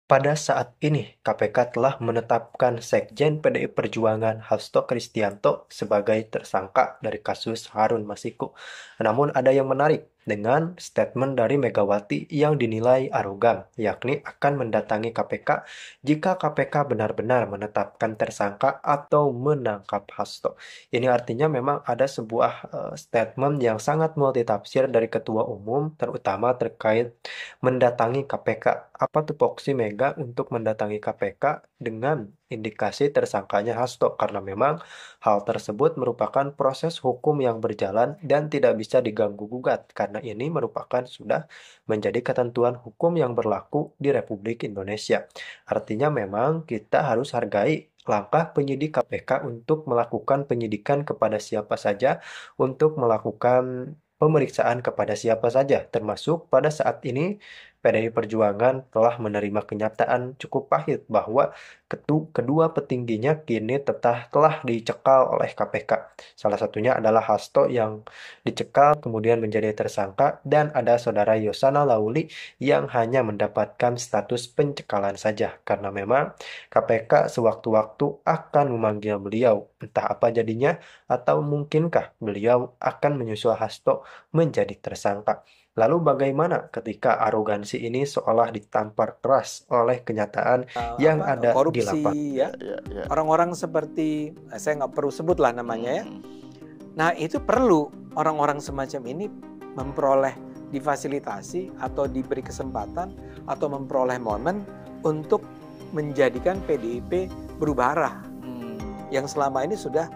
Pada saat ini, KPK telah menetapkan Sekjen PDI Perjuangan Hasto Kristianto sebagai tersangka dari kasus Harun Masiku. Namun ada yang menarik dengan statement dari Megawati yang dinilai arogan, yakni akan mendatangi KPK jika KPK benar-benar menetapkan tersangka atau menangkap Hasto. Ini artinya memang ada sebuah statement yang sangat multitafsir dari Ketua Umum, terutama terkait mendatangi KPK. Apa tupoksi Mega untuk mendatangi KPK dengan indikasi tersangkanya Hasto? Karena memang hal tersebut merupakan proses hukum yang berjalan dan tidak bisa diganggu-gugat karena ini merupakan sudah menjadi ketentuan hukum yang berlaku di Republik Indonesia. Artinya memang kita harus hargai langkah penyidik KPK untuk melakukan penyidikan kepada siapa saja, untuk melakukan pemeriksaan kepada siapa saja, termasuk pada saat ini PDI Perjuangan telah menerima kenyataan cukup pahit bahwa kedua petingginya kini telah dicekal oleh KPK. Salah satunya adalah Hasto yang dicekal kemudian menjadi tersangka dan ada saudara Yosana Lauli yang hanya mendapatkan status pencekalan saja karena memang KPK sewaktu-waktu akan memanggil beliau. Entah apa jadinya atau mungkinkah beliau akan menyusul Hasto menjadi tersangka. Lalu bagaimana ketika arogansi ini seolah ditampar keras oleh kenyataan yang ada di lapangan? Korupsi ya, orang-orang seperti saya nggak perlu sebut lah namanya ya. Nah itu perlu orang-orang semacam ini memperoleh difasilitasi atau diberi kesempatan atau memperoleh momen untuk menjadikan PDIP berubah arah yang selama ini sudah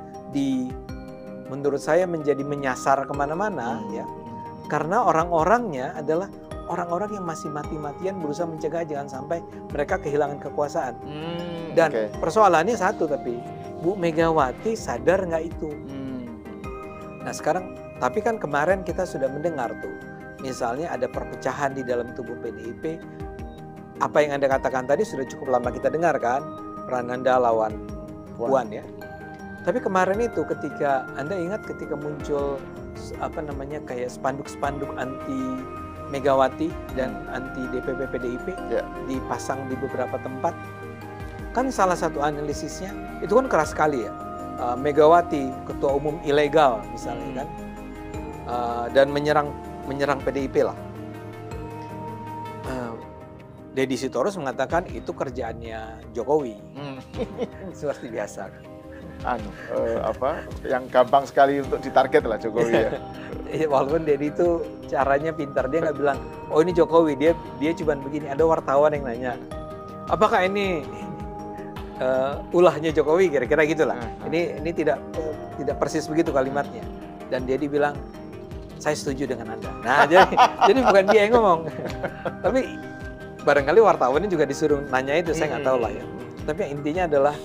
menurut saya menjadi menyasar kemana-mana ya. Karena orang-orangnya adalah orang-orang yang masih mati-matian berusaha mencegah jangan sampai mereka kehilangan kekuasaan. Dan persoalannya satu tapi, Bu Megawati sadar nggak itu? Nah sekarang, tapi kan kemarin kita sudah mendengar tuh, misalnya ada perpecahan di dalam tubuh PDIP. Apa yang Anda katakan tadi sudah cukup lama kita dengar kan, Prananda lawan Puan ya. Tapi kemarin itu ketika Anda ingat ketika muncul kayak spanduk-spanduk anti Megawati dan anti DPP PDIP dipasang di beberapa tempat, kan salah satu analisisnya itu kan keras sekali ya, Megawati ketua umum ilegal misalnya kan, dan menyerang PDIP lah. Deddy Sitorus mengatakan itu kerjaannya Jokowi, seperti biasa kan. Yang gampang sekali untuk ditarget lah Jokowi ya. Walaupun Deddy itu caranya pintar, dia nggak bilang oh ini Jokowi, dia cuma begini, ada wartawan yang nanya apakah ini ulahnya Jokowi, kira-kira gitulah. Ini tidak persis begitu kalimatnya, dan Deddy bilang saya setuju dengan Anda. Nah jadi bukan dia yang ngomong, tapi barangkali wartawannya juga disuruh nanya itu, saya nggak tahu lah ya. Tapi yang intinya adalah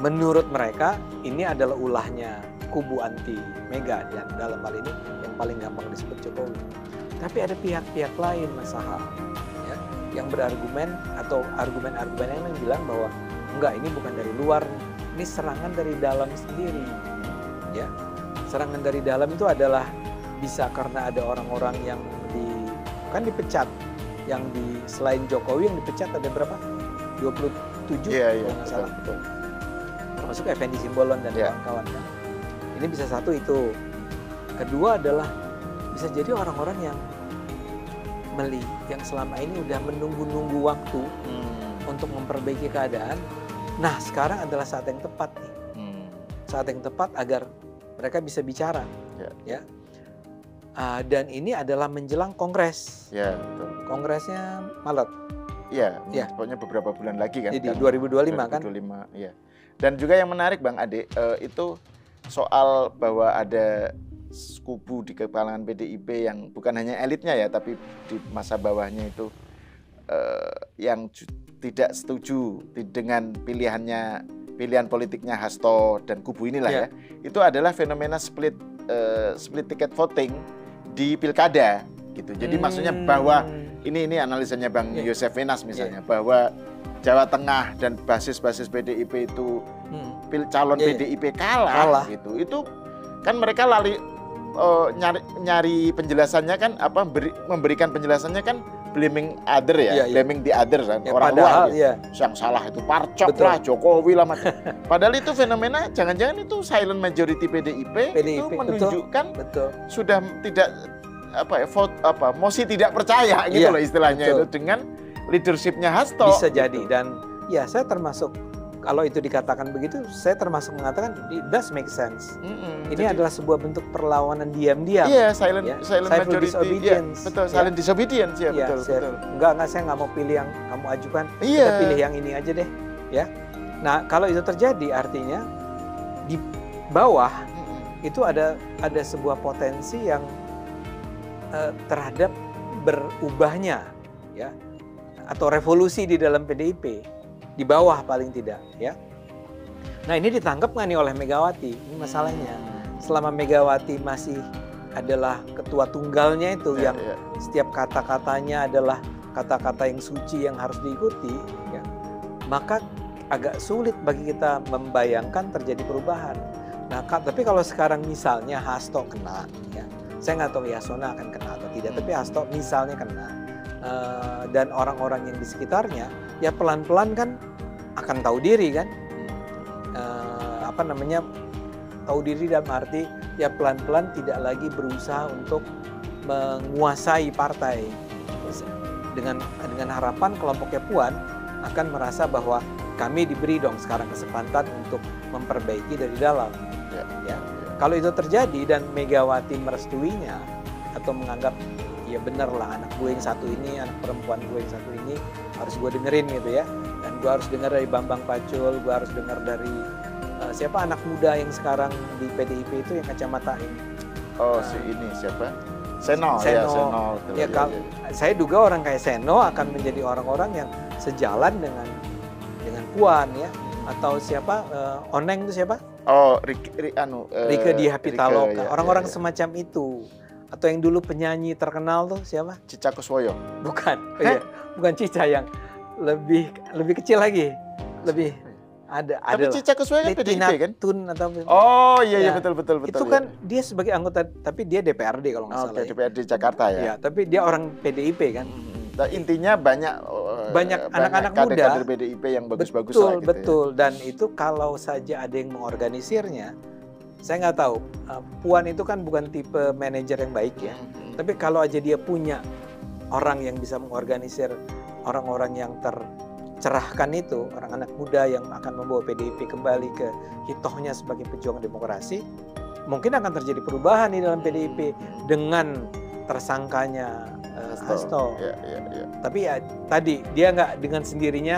menurut mereka ini adalah ulahnya kubu anti Mega dan dalam hal ini yang paling gampang disebut Jokowi. Tapi ada pihak-pihak lain Mas Sahal ya, yang berargumen atau argumen-argumen yang bilang bahwa enggak, ini bukan dari luar, ini serangan dari dalam sendiri. Ya, serangan dari dalam itu adalah bisa karena ada orang-orang yang dipecat, yang selain Jokowi yang dipecat ada berapa? 27 kalau nggak salah. Betul. Termasuk Effendi Simbolon dan kawan-kawan kan. Ini bisa satu itu. Kedua adalah bisa jadi orang-orang yang selama ini udah menunggu-nunggu waktu untuk memperbaiki keadaan. Nah sekarang adalah saat yang tepat nih. Saat yang tepat agar mereka bisa bicara. Ya. Dan ini adalah menjelang Kongres. Ya, betul. Kongresnya Maret. Iya, pokoknya beberapa bulan lagi kan. Jadi 2025 kan. 2025, iya. Dan juga yang menarik Bang Ade, itu soal bahwa ada kubu di kalangan PDIP yang bukan hanya elitnya ya, tapi di masa bawahnya itu yang tidak setuju dengan pilihan politiknya Hasto dan kubu inilah ya. Itu adalah fenomena split ticket voting di pilkada gitu. Jadi maksudnya bahwa ini analisanya Bang Yosef Wenas misalnya, bahwa Jawa Tengah dan basis-basis PDIP itu calon PDIP kalah gitu. Itu kan mereka nyari penjelasannya kan memberikan penjelasannya kan blaming other ya, Iya, iya. blaming the other kan, Ya, orang padahal, luar. ya. Yang salah itu Parcok Betul. lah, Jokowi lah. Padahal itu fenomena, jangan-jangan itu silent majority PDIP itu PDIP, menunjukkan Betul. sudah tidak mosi tidak percaya gitu Iya, loh istilahnya betul. itu dengan leadershipnya Hasto. Bisa gitu. jadi, dan ya saya termasuk, kalau itu dikatakan begitu, saya termasuk mengatakan it does make sense. Ini Jadi, adalah sebuah bentuk perlawanan diam-diam. iya, silent Ya, silent civil majority. disobedience. Iya, betul, Ya. silent disobedience ya, Iya, betul. Enggak, saya nggak mau pilih yang kamu ajukan. Iya. Kita pilih yang ini aja deh, ya. Nah, kalau itu terjadi, artinya di bawah itu ada sebuah potensi yang terhadap berubahnya, ya, atau revolusi di dalam PDIP di bawah paling tidak, ya. Nah, ini ditangkap nggak nih oleh Megawati? Ini masalahnya. Selama Megawati masih adalah ketua tunggalnya itu Iya, yang iya. setiap kata-katanya adalah kata-kata yang suci yang harus diikuti, ya, maka agak sulit bagi kita membayangkan terjadi perubahan. Nah, tapi kalau sekarang misalnya Hasto kena, ya, saya nggak tahu Yasona akan kena atau tidak, tapi Hasto misalnya kena, dan orang-orang yang di sekitarnya, ya pelan-pelan kan akan tahu diri kan, tahu diri dalam arti ya pelan-pelan tidak lagi berusaha untuk menguasai partai. Dengan harapan kelompoknya Puan akan merasa bahwa kami diberi dong sekarang kesempatan untuk memperbaiki dari dalam. Ya. Kalau itu terjadi dan Megawati merestuinya atau menganggap ya bener lah anak gue yang satu ini, anak perempuan gue yang satu ini harus gue dengerin gitu ya. Dan gue harus dengar dari Bambang Pacul, gue harus dengar dari siapa anak muda yang sekarang di PDIP itu yang kacamata ini. Oh, si ini siapa? Seno. Seno. Ya, Seno. Betul, Ya, saya duga orang kayak Seno akan menjadi orang-orang yang sejalan dengan Puan ya, atau siapa Oneng itu siapa? Oh, Rieke Diah Pitaloka. ya, Orang-orang ya. semacam itu. Atau yang dulu penyanyi terkenal tuh siapa? Cica Kuswoyo. Bukan. Oh, iya. Bukan Cica, yang lebih kecil lagi. Lebih ada Tapi Cica Kuswoyo kan PDIP kan? Tun atau Oh iya Ya, betul. itu kan dia sebagai anggota, tapi dia DPRD kalau nggak salah. Oke, DPRD Jakarta ya. Ya, tapi dia orang PDIP kan. Nah, intinya banyak Anak-anak muda kader PDIP yang bagus-bagus betul, lah gitu betul. Dan itu kalau saja ada yang mengorganisirnya, saya nggak tahu. Puan itu kan bukan tipe manajer yang baik ya. Tapi kalau aja dia punya orang yang bisa mengorganisir orang-orang yang tercerahkan itu, orang anak muda yang akan membawa PDIP kembali ke hitohnya sebagai pejuang demokrasi, mungkin akan terjadi perubahan di dalam PDIP dengan tersangkanya Hasto. Ya. Tapi ya tadi dia nggak dengan sendirinya